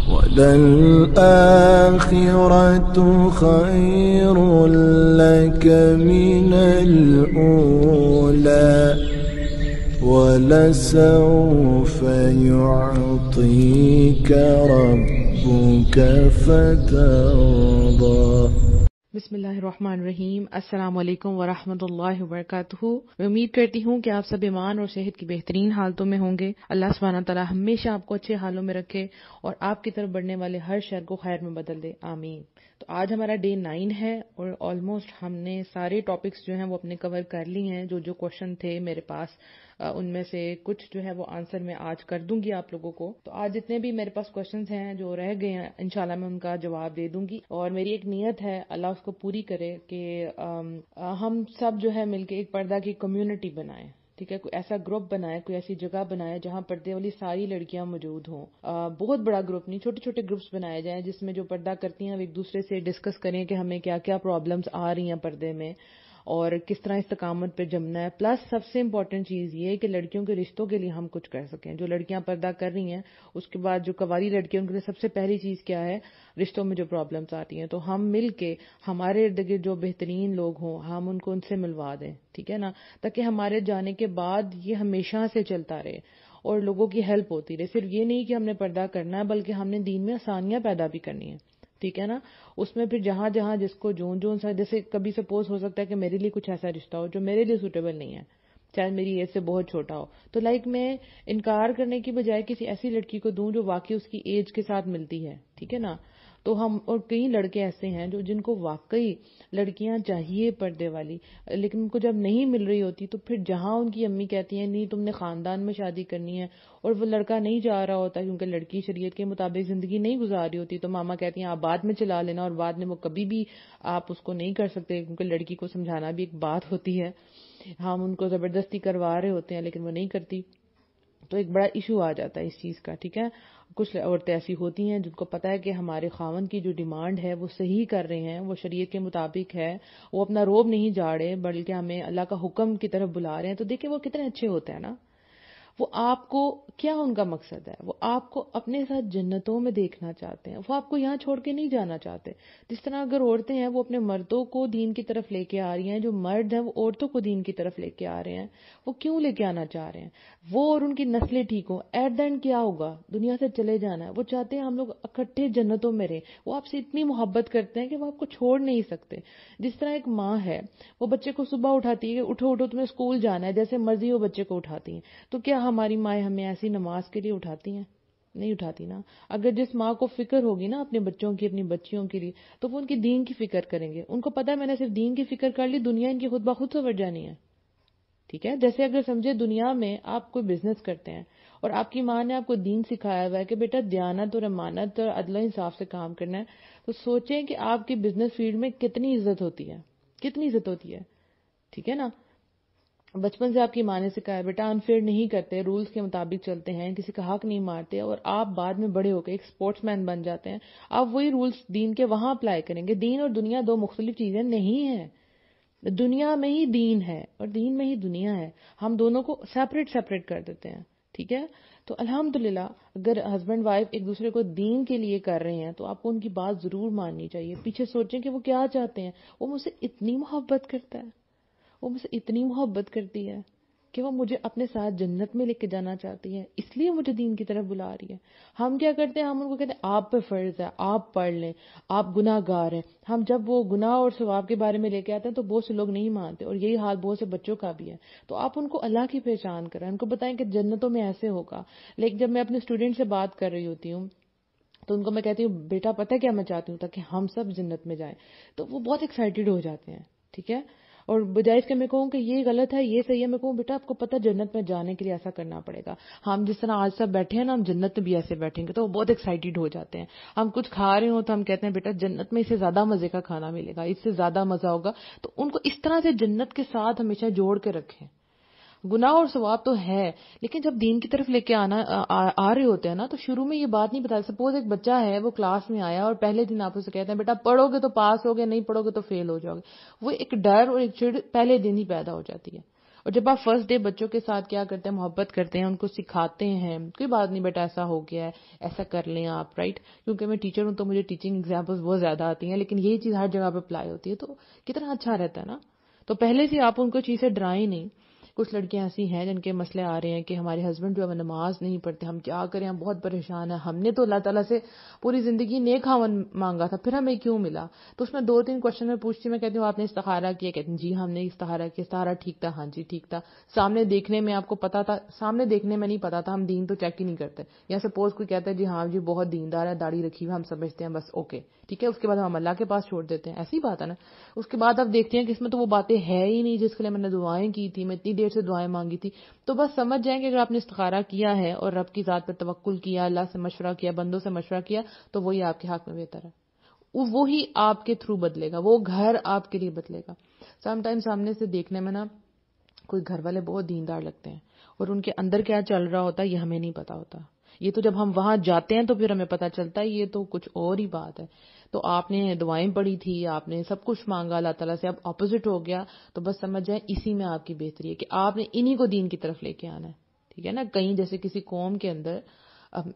وَلَلْآخِرَةُ خَيْرٌ لَكَ مِنَ الْأُولَى وَلَسَوْفَ يُعْطِيكَ رَبُّكَ فَتَرْضَى۔ بسم اللہ الرحمن الرحیم۔ السلام علیکم ورحمۃ اللہ وبرکاتہ۔ میں امید کرتی ہوں کہ آپ سب ایمان اور صحت کی بہترین حالتوں میں ہوں گے۔ اللہ سبحانہ تعالیٰ ہمیشہ آپ کو اچھے حالوں میں رکھے اور آپ کی طرف بڑھنے والے ہر شر کو خیر میں بدل دے، آمین۔ تو آج ہمارا ڈے 9 ہے اور آلموسٹ ہم نے سارے ٹاپکس جو ہیں وہ اپنے کور کر لی ہیں۔ جو کوشچن تھے میرے پاس ان میں سے کچھ جو ہے وہ آنسر میں آج کر دوں گی آپ لوگوں کو۔ تو آج جتنے بھی میرے پاس کوشچنز ہیں جو رہ گئے ہیں انشاءاللہ میں ان کا جواب دے دوں گی، اور میری ایک نیت ہے اللہ اس کو پوری کرے کہ ہم سب جو ہے مل کے ایک پردہ کی کمیونٹی بنائیں، ٹھیک ہے، کوئی ایسا گروپ بنائے، کوئی ایسی جگہ بنائے جہاں پردے والی ساری لڑکیاں موجود ہوں۔ بہت بڑا گروپ نہیں، چھوٹے چھوٹے گروپس بنائے جائیں جس میں جو پردہ کرتی ہیں وہ ایک دوسرے سے ڈسکس کریں کہ ہمیں کیا کیا پرابلمز آ رہی ہیں پردے میں اور کس طرح استقامت پہ جمنا ہے۔ پلس سب سے امپورٹنٹ چیز یہ ہے کہ لڑکیوں کے رشتوں کے لیے ہم کچھ کر سکیں۔ جو لڑکیاں پردہ کر رہی ہیں اس کے بعد جو کنواری لڑکیوں کے لیے سب سے پہلی چیز کیا ہے، رشتوں میں جو پرابلمز آتی ہیں، تو ہم مل کے ہمارے ارد گرد جو بہترین لوگ ہوں ہم ان کو ان سے ملوا دیں، ٹھیک ہے نا، تاکہ ہمارے جانے کے بعد یہ ہمیشہ سے چلتا رہے اور لوگوں کی ہیلپ ہوتی رہے۔ صرف یہ نہیں کہ ہم نے پردہ کرنا ہے بلکہ ہم نے دین میں آسانیاں پیدا بھی کرنی ہے، ٹھیک ہے نا۔ اس میں پھر جہاں جہاں جس کو جون سا، جیسے کبھی سپوز ہو سکتا ہے کہ میرے لیے کچھ ایسا رشتہ ہو جو میرے لیے سوٹیبل نہیں ہے، چاہے میری ایج سے بہت چھوٹا ہو، تو میں انکار کرنے کی بجائے کسی ایسی لڑکی کو دوں جو واقعی اس کی ایج کے ساتھ ملتی ہے، ٹھیک ہے نا۔ تو ہم اور کئی لڑکے ایسے ہیں جن کو واقعی لڑکیاں چاہیے پردے والی، لیکن ان کو جب نہیں مل رہی ہوتی تو پھر جہاں ان کی امی کہتی ہیں نہیں تم نے خاندان میں شادی کرنی ہے اور وہ لڑکا نہیں جا رہا ہوتا کیونکہ لڑکی شریعت کے مطابق زندگی نہیں گزار رہی ہوتی، تو ماما کہتی ہیں آپ بعد میں چلا لینا، اور بعد میں وہ کبھی بھی آپ اس کو نہیں کر سکتے کیونکہ لڑکی کو سمجھانا بھی ایک بات ہوتی ہے۔ ہم ان کو زبردستی کروا رہے ہوتے ہیں لیکن وہ نہیں کرتی، تو ایک بڑا ایشو آ جاتا ہے اس چیز کا، ٹھیک ہے۔ کچھ عورتیں ایسی ہوتی ہیں جن کو پتا ہے کہ ہمارے خاوند کی جو ڈیمانڈ ہے وہ صحیح کر رہے ہیں، وہ شریعت کے مطابق ہے، وہ اپنا روب نہیں جاڑے بلکہ ہمیں اللہ کا حکم کی طرف بلا رہے ہیں، تو دیکھیں وہ کتنے اچھے ہوتے ہیں نا۔ وہ آپ کو کیا ان کا مقصد ہے، وہ آپ کو اپنے ساتھ جنتوں میں دیکھنا چاہتے ہیں، وہ آپ کو یہاں چھوڑ کے نہیں جانا چاہتے۔ جس طرح اگر عورتیں ہیں وہ اپنے مردوں کو دین کی طرف لے کے آ رہی ہیں، جو مرد ہیں وہ عورتوں کو دین کی طرف لے کے آ رہے ہیں، وہ کیوں لے کے آنا چاہ رہے ہیں؟ وہ اور ان کی نسلیں ٹھیک ہوں، ایٹ دا اینڈ کیا ہوگا، دنیا سے چلے جانا ہے۔ وہ چاہتے ہیں ہم لوگ اکٹھے جنتوں میں رہیں، وہ آپ سے اتنی محبت کرتے ہیں کہ وہ آپ کو چھوڑ نہیں سکتے۔ جس طرح ایک ماں ہے وہ بچے کو صبح اٹھاتی ہے کہ اٹھو اٹھو تمہیں اسکول جانا ہے، جیسے مرضی وہ بچے کو اٹھاتی ہیں، تو کیا ہماری مائیں ہمیں ایسی نماز کے لیے اٹھاتی ہیں؟ نہیں اٹھاتی نا۔ اگر جس ماں کو فکر ہوگی نا اپنے بچوں کی، اپنی بچیوں کے لیے، تو وہ ان کی دین کی فکر کریں گے۔ ان کو پتا ہے میں نے صرف دین کی فکر کر لی، دنیا ان کی خود بخود سنور جانی ہے، ٹھیک ہے۔ جیسے اگر سمجھے دنیا میں آپ کوئی بزنس کرتے ہیں اور آپ کی ماں نے آپ کو دین سکھایا ہوا ہے کہ بیٹا دیانت اور امانت اور عدل و انصاف سے کام کرنا ہے، تو سوچیں کہ آپ کی بزنس فیلڈ میں کتنی عزت ہوتی ہے، کتنی عزت ہوتی ہے، ٹھیک ہے نا۔ بچپن سے آپ کی ماں نے سکھایا بیٹا انفیئر نہیں کرتے، رولز کے مطابق چلتے ہیں، کسی کا حق نہیں مارتے، اور آپ بعد میں بڑے ہو کے ایک سپورٹس مین بن جاتے ہیں، آپ وہی رولز دین کے وہاں اپلائی کریں گے۔ دین اور دنیا دو مختلف چیزیں نہیں ہیں، دنیا میں ہی دین ہے اور دین میں ہی دنیا ہے، ہم دونوں کو سیپریٹ کر دیتے ہیں، ٹھیک ہے۔ تو الحمدللہ اگر ہسبینڈ وائف ایک دوسرے کو دین کے لیے کر رہے ہیں تو آپ کو ان کی بات ضرور ماننی چاہیے۔ پیچھے سوچیں کہ وہ کیا چاہتے ہیں، وہ مجھ سے اتنی محبت کرتا ہے، وہ مجھ سے اتنی محبت کرتی ہے کہ وہ مجھے اپنے ساتھ جنت میں لے کے جانا چاہتی ہے، اس لیے مجھے دین کی طرف بلا رہی ہے۔ ہم کیا کرتے ہیں، ہم ان کو کہتے ہیں آپ پہ فرض ہے، آپ پڑھ لیں، آپ گناہ گار ہیں۔ ہم جب وہ گناہ اور ثواب کے بارے میں لے کے آتے ہیں تو بہت سے لوگ نہیں مانتے، اور یہی حال بہت سے بچوں کا بھی ہے۔ تو آپ ان کو اللہ کی پہچان کریں، ان کو بتائیں کہ جنتوں میں ایسے ہوگا۔ لیکن جب میں اپنے اسٹوڈنٹ سے بات کر رہی ہوتی ہوں تو ان کو میں کہتی ہوں بیٹا پتہ کیا میں چاہتی ہوں، تاکہ ہم سب جنت میں جائیں، تو وہ بہت ایکسائٹیڈ ہو جاتے ہیں، ٹھیک ہے۔ اور بجائے اس کے میں کہوں کہ یہ غلط ہے یہ صحیح ہے، میں کہوں بیٹا آپ کو پتہ جنت میں جانے کے لیے ایسا کرنا پڑے گا۔ ہم جس طرح آج سب بیٹھے ہیں نا، ہم جنت میں بھی ایسے بیٹھیں گے، تو وہ بہت ایکسائٹیڈ ہو جاتے ہیں۔ ہم کچھ کھا رہے ہوں تو ہم کہتے ہیں بیٹا جنت میں اس سے زیادہ مزے کا کھانا ملے گا، اس سے زیادہ مزہ ہوگا، تو ان کو اس طرح سے جنت کے ساتھ ہمیشہ جوڑ کے رکھیں۔ گناہ اور ثواب تو ہے، لیکن جب دین کی طرف لے کے آ رہے ہوتے ہیں نا، تو شروع میں یہ بات نہیں بتا۔ سپوز ایک بچہ ہے وہ کلاس میں آیا اور پہلے دن آپ اسے کہتے ہیں بیٹا پڑھو گے تو پاس ہوگے، نہیں پڑھو گے تو فیل ہو جاؤ گے، وہ ایک ڈر اور ایک چڑ پہلے دن ہی پیدا ہو جاتی ہے۔ اور جب آپ فرسٹ ڈے بچوں کے ساتھ کیا کرتے ہیں، محبت کرتے ہیں، ان کو سکھاتے ہیں کوئی بات نہیں بیٹا ایسا ہو گیا ہے، ایسا کر لیں آپ، رائٹ. کیونکہ میں ٹیچر ہوں تو مجھے ٹیچنگ ایگزامپلز بہت زیادہ آتی ہیں، لیکن یہی چیز ہر جگہ پہ اپلائی ہوتی ہے تو کتنا اچھا رہتا ہے نا. تو پہلے سے آپ ان کو چیز سے ڈرائیں نہیں. کچھ لڑکیاں ایسی ہیں جن کے مسئلے آ رہے ہیں کہ ہمارے ہسبینڈ جو ہے نماز نہیں پڑھتے، ہم کیا کریں، ہم بہت پریشان ہیں، ہم نے تو اللہ تعالیٰ سے پوری زندگی نیک خاوند مانگا تھا، پھر ہمیں کیوں ملا. تو اس میں 2-3 کوشچن میں پوچھتی ہوں، میں کہتی ہوں آپ نے استخارہ کیا؟ کہتے ہیں جی ہم نے استخارہ کیا. استخارہ ٹھیک تھا؟ ہاں جی ٹھیک تھا. سامنے دیکھنے میں آپ کو پتا تھا؟ سامنے دیکھنے میں نہیں پتا تھا، ہم دین تو چیک ہی نہیں کرتے. یا سپوز کوئی کہتا ہے جی ہاں جی بہت دیندار ہے، داڑھی رکھی ہوئی، ہم سمجھتے ہیں بس اوکے ٹھیک ہے، اس کے بعد ہم اللہ کے پاس چھوڑ دیتے ہیں. ایسی بات ہے نا. اس کے بعد آپ دیکھتے ہیں کہ اس میں تو وہ باتیں ہے ہی نہیں جس کے لیے میں نے دعائیں کی تھی، میں اتنی دیر سے دعائیں مانگی تھی. تو بس سمجھ جائیں کہ اگر آپ نے استخارہ کیا ہے اور رب کی ذات پر توکل کیا، اللہ سے مشورہ کیا، بندوں سے مشورہ کیا، تو وہی آپ کے حق میں بہتر ہے. وہی آپ کے تھرو بدلے گا، وہ گھر آپ کے لیے بدلے گا. سم ٹائم سامنے سے دیکھنے میں نا کوئی گھر والے بہت دیندار لگتے ہیں اور ان کے اندر کیا چل رہا ہوتا ہے یہ ہمیں نہیں پتا ہوتا. یہ تو جب ہم وہاں جاتے ہیں تو پھر ہمیں پتا چلتا ہے یہ تو کچھ اور ہی بات ہے. تو آپ نے دعائیں پڑھی تھی، آپ نے سب کچھ مانگا اللہ تعالیٰ سے، اب اپوزٹ ہو گیا تو بس سمجھ جائیں اسی میں آپ کی بہتری ہے کہ آپ نے انہی کو دین کی طرف لے کے آنا ہے. ٹھیک ہے نا. کہیں جیسے کسی قوم کے اندر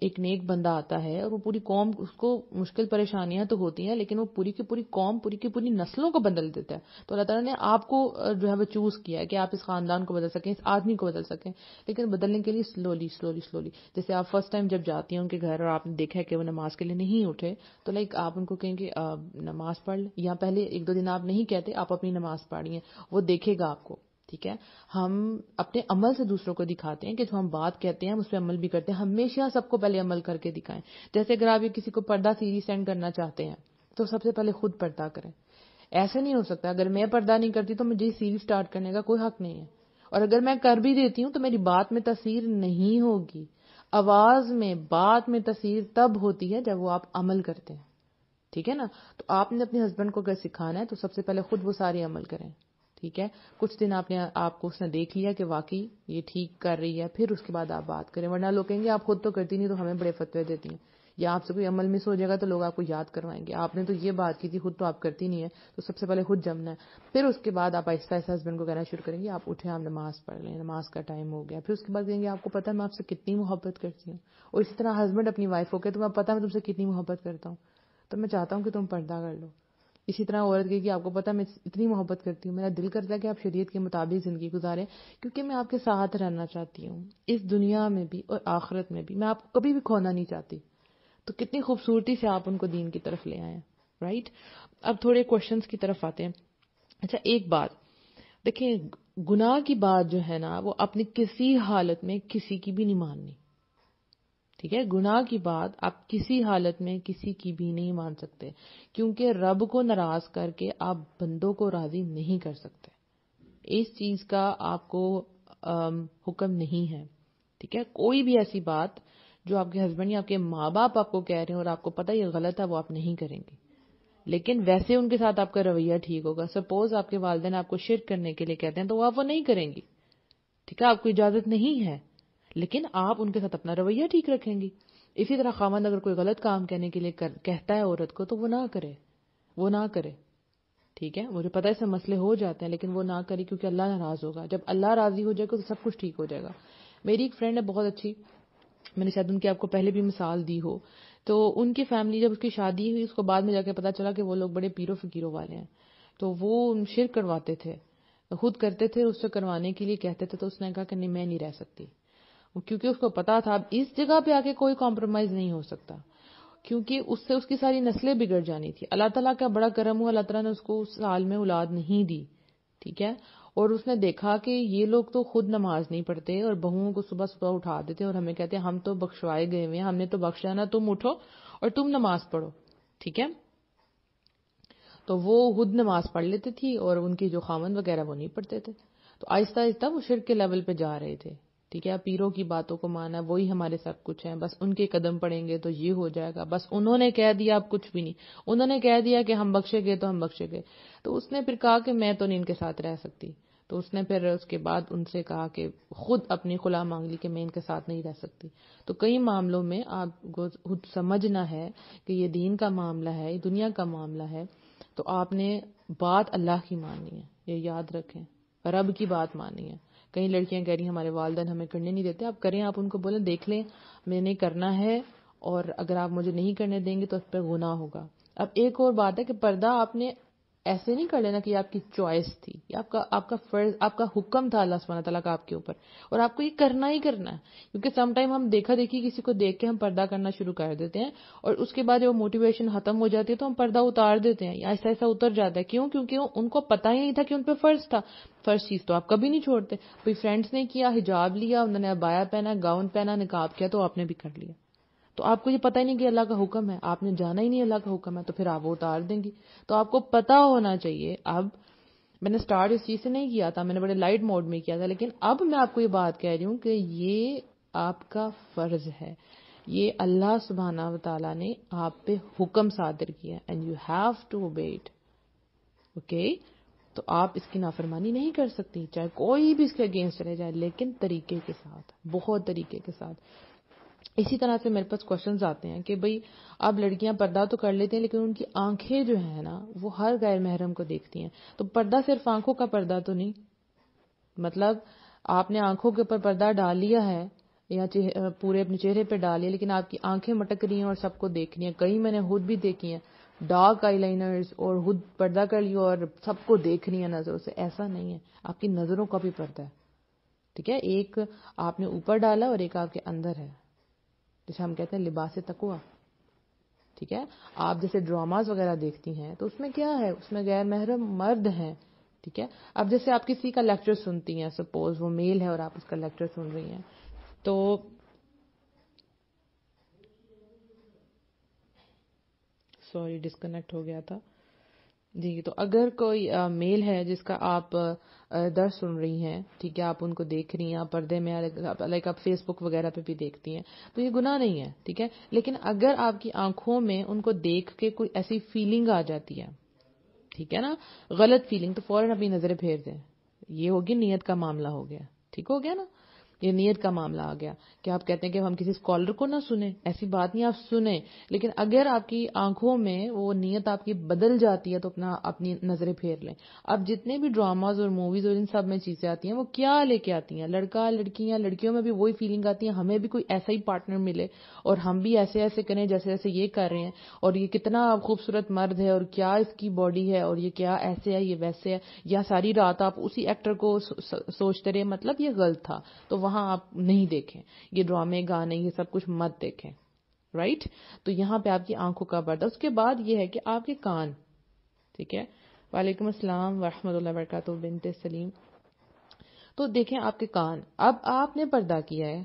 ایک نیک بندہ آتا ہے اور وہ پوری قوم، اس کو مشکل پریشانیاں تو ہوتی ہیں لیکن وہ پوری کی پوری قوم، پوری کی پوری نسلوں کو بدل دیتا ہے. تو اللہ تعالیٰ نے آپ کو جو ہے وہ چوز کیا ہے کہ آپ اس خاندان کو بدل سکیں، اس آدمی کو بدل سکیں، لیکن بدلنے کے لیے سلولی سلولی سلولی. جیسے آپ فرسٹ ٹائم جب جاتی ہیں ان کے گھر اور آپ نے دیکھا ہے کہ وہ نماز کے لیے نہیں اٹھے تو لائک آپ ان کو کہیں کہ نماز پڑھ لیں، یا پہلے 1-2 دن آپ نہیں کہتے، آپ اپنی نماز پڑھیں، وہ دیکھے گا آپ کو. ٹھیک ہے. ہم اپنے عمل سے دوسروں کو دکھاتے ہیں کہ جو ہم بات کہتے ہیں ہم اس پہ عمل بھی کرتے ہیں. ہمیشہ سب کو پہلے عمل کر کے دکھائیں. جیسے اگر آپ یہ کسی کو پردہ سیریز سینڈ کرنا چاہتے ہیں تو سب سے پہلے خود پردہ کریں. ایسے نہیں ہو سکتا اگر میں پردہ نہیں کرتی تو مجھے سیریز سٹارٹ کرنے کا کوئی حق نہیں ہے، اور اگر میں کر بھی دیتی ہوں تو میری بات میں تاثیر نہیں ہوگی. آواز میں، بات میں تاثیر تب ہوتی ہے جب وہ آپ عمل کرتے ہیں. ٹھیک ہے نا. تو آپ نے اپنے ہسبینڈ کو اگر سکھانا ہے تو سب سے پہلے خود وہ سارے عمل کریں. ٹھیک ہے. کچھ دن آپ کو اس نے دیکھ لیا کہ واقعی یہ ٹھیک کر رہی ہے، پھر اس کے بعد آپ بات کریں. ورنہ لوگ کہیں گے آپ خود تو کرتی نہیں تو ہمیں بڑے فتوے دیتی ہیں، یا آپ سے کوئی عمل مس ہو جائے گا تو لوگ آپ کو یاد کروائیں گے آپ نے تو یہ بات کی تھی، خود تو آپ کرتی نہیں ہے. تو سب سے پہلے خود جمنا ہے. پھر اس کے بعد آپ آہستہ آہستہ ہسبینڈ کو کہنا شروع کریں گے آپ اٹھیں، آپ نماز پڑھ لیں، نماز کا ٹائم ہو گیا. پھر اس کے بعد کہیں گے آپ کو پتہ ہے میں آپ سے کتنی محبت کرتی ہوں. اور اسی طرح ہسبینڈ اپنی وائف کو کہے تو میں پتہ ہے میں تم سے کتنی محبت کرتا ہوں، تو میں چاہتا ہوں کہ تم پردہ کر لو. اسی طرح عورت کہے کہ آپ کو پتہ میں اتنی محبت کرتی ہوں، میرا دل کرتا ہے کہ آپ شریعت کے مطابق زندگی گزاریں کیونکہ میں آپ کے ساتھ رہنا چاہتی ہوں اس دنیا میں بھی اور آخرت میں بھی، میں آپ کو کبھی بھی کھونا نہیں چاہتی. تو کتنی خوبصورتی سے آپ ان کو دین کی طرف لے آئے. رائٹ. اب تھوڑے کوشچنز کی طرف آتے ہیں. اچھا ایک بات دیکھیں، گناہ کی بات جو ہے نا وہ اپنی کسی حالت میں کسی کی بھی نہیں ماننی. ٹھیک ہے. گناہ کی بات آپ کسی حالت میں کسی کی بھی نہیں مان سکتے کیونکہ رب کو ناراض کر کے آپ بندوں کو راضی نہیں کر سکتے. اس چیز کا آپ کو حکم نہیں ہے. ٹھیک ہے. کوئی بھی ایسی بات جو آپ کے ہسبینڈ یا آپ کے ماں باپ آپ کو کہہ رہے ہیں اور آپ کو پتہ یہ غلط ہے وہ آپ نہیں کریں گے، لیکن ویسے ان کے ساتھ آپ کا رویہ ٹھیک ہوگا. سپوز آپ کے والدین آپ کو شرک کرنے کے لیے کہتے ہیں تو آپ وہ نہیں کریں گی. ٹھیک ہے. آپ کو اجازت نہیں ہے لیکن آپ ان کے ساتھ اپنا رویہ ٹھیک رکھیں گی. اسی طرح خاوند اگر کوئی غلط کام کہنے کے لیے کہتا ہے عورت کو تو وہ نہ کرے، وہ نہ کرے. ٹھیک ہے. مجھے پتہ ہے اس سے مسئلے ہو جاتے ہیں لیکن وہ نہ کرے کیونکہ اللہ ناراض ہوگا. جب اللہ راضی ہو جائے گا تو سب کچھ ٹھیک ہو جائے گا. میری ایک فرینڈ ہے بہت اچھی، میں نے شاید ان کی آپ کو پہلے بھی مثال دی ہو. تو ان کی فیملی جب اس کی شادی ہوئی اس کو بعد میں جا کے پتا چلا کہ وہ لوگ بڑے پیرو فقیروں والے ہیں. تو وہ شرک کرواتے تھے، خود کرتے تھے، اس سے کروانے کے لیے کہتے تھے. تو اس نے کہا کہ نہیں میں نہیں رہ سکتی، کیونکہ اس کو پتا تھا اب اس جگہ پہ آ کے کوئی کمپرومائز نہیں ہو سکتا کیونکہ اس سے اس کی ساری نسلیں بگڑ جانی تھی. اللہ تعالیٰ کا بڑا کرم ہوا، اللہ تعالیٰ نے اس کو اس سال میں اولاد نہیں دی. ٹھیک ہے. اور اس نے دیکھا کہ یہ لوگ تو خود نماز نہیں پڑھتے اور بہوؤں کو صبح صبح اٹھا دیتے اور ہمیں کہتے ہیں ہم تو بخشوائے گئے ہوئے ہیں، ہم نے تو بخشا نا، تم اٹھو اور تم نماز پڑھو. ٹھیک ہے. تو وہ خود نماز پڑھ لیتی تھی اور ان کی جو خاوند وغیرہ وہ نہیں پڑھتے تھے. تو آہستہ آہستہ وہ شرک کے لیول پہ جا رہے تھے. ٹھیک ہے. پیروں کی باتوں کو مانا، وہی ہمارے سب کچھ ہیں، بس ان کے قدم پڑیں گے تو یہ ہو جائے گا، بس انہوں نے کہہ دیا اب کچھ بھی نہیں، انہوں نے کہہ دیا کہ ہم بخشے گئے تو ہم بخشے گئے. تو اس نے پھر کہا کہ میں تو نہیں ان کے ساتھ رہ سکتی. تو اس نے پھر اس کے بعد ان سے کہا کہ خود اپنی خلا مانگ لی کہ میں ان کے ساتھ نہیں رہ سکتی. تو کئی معاملوں میں آپ کو خود سمجھنا ہے کہ یہ دین کا معاملہ ہے، یہ دنیا کا معاملہ ہے، تو آپ نے بات اللہ کی ماننی ہے، یہ یاد رکھیں، رب کی بات ماننی ہے. کئی لڑکیاں کہہ رہی ہیں ہمارے والدین ہمیں کرنے نہیں دیتے. آپ کریں, آپ ان کو بولیں دیکھ لیں میں نے کرنا ہے, اور اگر آپ مجھے نہیں کرنے دیں گے تو اس پہ گناہ ہوگا. اب ایک اور بات ہے کہ پردہ آپ نے ایسے نہیں کر لینا کہ یہ آپ کی چوائس تھی, یہ آپ کا فرض, آپ کا حکم تھا اللہ سبحانہ تعالیٰ کا آپ کے اوپر, اور آپ کو یہ کرنا ہی کرنا ہے. کیونکہ سم ٹائم ہم دیکھا دیکھی کسی کو دیکھ کے ہم پردہ کرنا شروع کر دیتے ہیں, اور اس کے بعد جب وہ موٹیویشن ختم ہو جاتی ہے تو ہم پردہ اتار دیتے ہیں, یا ایسا ایسا اتر جاتا ہے. کیوں؟ کیونکہ ان کو پتہ ہی نہیں تھا کہ ان پہ فرض تھا. فرض چیز تو آپ کبھی نہیں چھوڑتے. کوئی فرینڈس نے کیا, حجاب لیا, انہوں نے عبایا پہنا, گاؤن پہنا, نقاب کیا, تو آپ نے بھی کر لیا. تو آپ کو یہ پتہ ہی نہیں کہ اللہ کا حکم ہے, آپ نے جانا ہی نہیں اللہ کا حکم ہے, تو پھر آپ وہ اتار دیں گی. تو آپ کو پتہ ہونا چاہیے. اب میں نے سٹارٹ اس چیز سے نہیں کیا تھا, میں نے بڑے لائٹ موڈ میں کیا تھا, لیکن اب میں آپ کو یہ بات کہہ رہی ہوں کہ یہ آپ کا فرض ہے, یہ اللہ سبحانہ و تعالیٰ نے آپ پہ حکم صادر کیا, and you have to obey it. Okay, تو آپ اس کی نافرمانی نہیں کر سکتی, چاہے کوئی بھی اس کے اگینسٹ چلے جائے, لیکن طریقے کے ساتھ, بہت طریقے کے ساتھ. اسی طرح سے میرے پاس کوشچنز آتے ہیں کہ بھئی اب لڑکیاں پردہ تو کر لیتے ہیں, لیکن ان کی آنکھیں جو ہیں نا وہ ہر غیر محرم کو دیکھتی ہیں. تو پردہ صرف آنکھوں کا پردہ تو نہیں, مطلب آپ نے آنکھوں کے اوپر پردہ ڈال لیا ہے یا پورے اپنے چہرے پہ ڈال لیا, لیکن آپ کی آنکھیں مٹک رہی ہیں اور سب کو دیکھ رہی ہیں. کئی میں نے خود بھی دیکھی ہیں, ڈارک آئی لائنرز, اور خود پردہ کر لیا اور سب کو دیکھ رہی ہیں نظروں سے. ایسا نہیں ہے, آپ کی نظروں کا بھی پردہ ہے. ٹھیک ہے, ایک آپ نے اوپر ڈالا اور ایک آپ کے اندر ہے, جسے ہم کہتے ہیں لباس تقویٰ. ٹھیک ہے, آپ جیسے ڈراماز وغیرہ دیکھتی ہیں تو اس میں کیا ہے, اس میں غیر محرم مرد ہیں. ٹھیک ہے, اب جیسے آپ کسی کا لیکچر سنتی ہیں, سپوز وہ میل ہے اور آپ اس کا لیکچر سن رہی ہیں, تو سوری ڈسکنیکٹ ہو گیا تھا جی. تو اگر کوئی میل ہے جس کا آپ درس سن رہی ہیں, ٹھیک ہے, آپ ان کو دیکھ رہی ہیں, آپ پردے میں, لائک آپ فیس بک وغیرہ پہ بھی دیکھتی ہیں, تو یہ گناہ نہیں ہے. ٹھیک ہے, لیکن اگر آپ کی آنکھوں میں ان کو دیکھ کے کوئی ایسی فیلنگ آ جاتی ہے, ٹھیک ہے نا, غلط فیلنگ, تو فوراً اپنی نظریں پھیر دیں. یہ ہوگی نیت کا معاملہ ہو گیا. ٹھیک ہو گیا نا, یہ نیت کا معاملہ آ گیا کہ آپ کہتے ہیں کہ ہم کسی اسکالر کو نہ سنیں, ایسی بات نہیں, آپ سنیں, لیکن اگر آپ کی آنکھوں میں وہ نیت آپ کی بدل جاتی ہے تو اپنی نظریں پھیر لیں. اب جتنے بھی ڈراماز اور موویز اور ان سب میں چیزیں آتی ہیں وہ کیا لے کے آتی ہیں, لڑکا لڑکیاں, لڑکیوں میں بھی وہی فیلنگ آتی ہے, ہمیں بھی کوئی ایسا ہی پارٹنر ملے اور ہم بھی ایسے ایسے کریں جیسے ایسے یہ کر رہے ہیں, اور یہ کتنا خوبصورت مرد ہے, اور کیا اس کی باڈی ہے, اور یہ کیا ایسے ہے, یہ ویسے ہے, یا ساری رات آپ اسی ایکٹر کو سوچتے رہے. مطلب یہ غلط تھا, تو وہاں آپ نہیں دیکھیں, یہ ڈرامے گانے یہ سب کچھ مت دیکھیں. رائٹ, تو یہاں پہ آپ کی آنکھوں کا پردہ. اس کے بعد یہ ہے کہ آپ کے کان. ٹھیک ہے, وعلیکم السلام ورحمۃ اللہ وبرکاتہ بنت سلیم. تو دیکھیں آپ کے کان, اب آپ نے پردہ کیا ہے,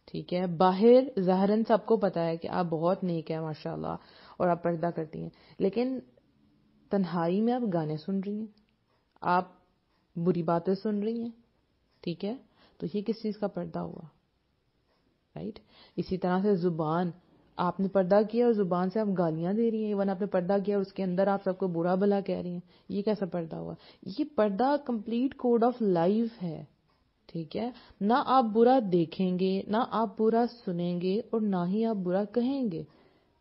ٹھیک ہے, باہر ظاہراً سب کو پتا ہے کہ آپ بہت نیک ہیں ماشاءاللہ اور آپ پردہ کرتی ہیں, لیکن تنہائی میں آپ گانے سن رہی ہیں, آپ بری باتیں سن رہی ہیں. ٹھیک ہے, تو یہ کس چیز کا پردہ ہوا؟ رائٹ. اسی طرح سے زبان, آپ نے پردہ کیا اور زبان سے آپ گالیاں دے رہی ہیں, ایون آپ نے پردہ کیا اور اس کے اندر آپ سب کو برا بھلا کہہ رہی ہیں. یہ کیسا پردہ ہوا؟ یہ پردہ کمپلیٹ کوڈ آف لائف ہے. ٹھیک ہے, نہ آپ برا دیکھیں گے, نہ آپ برا سنیں گے, اور نہ ہی آپ برا کہیں گے.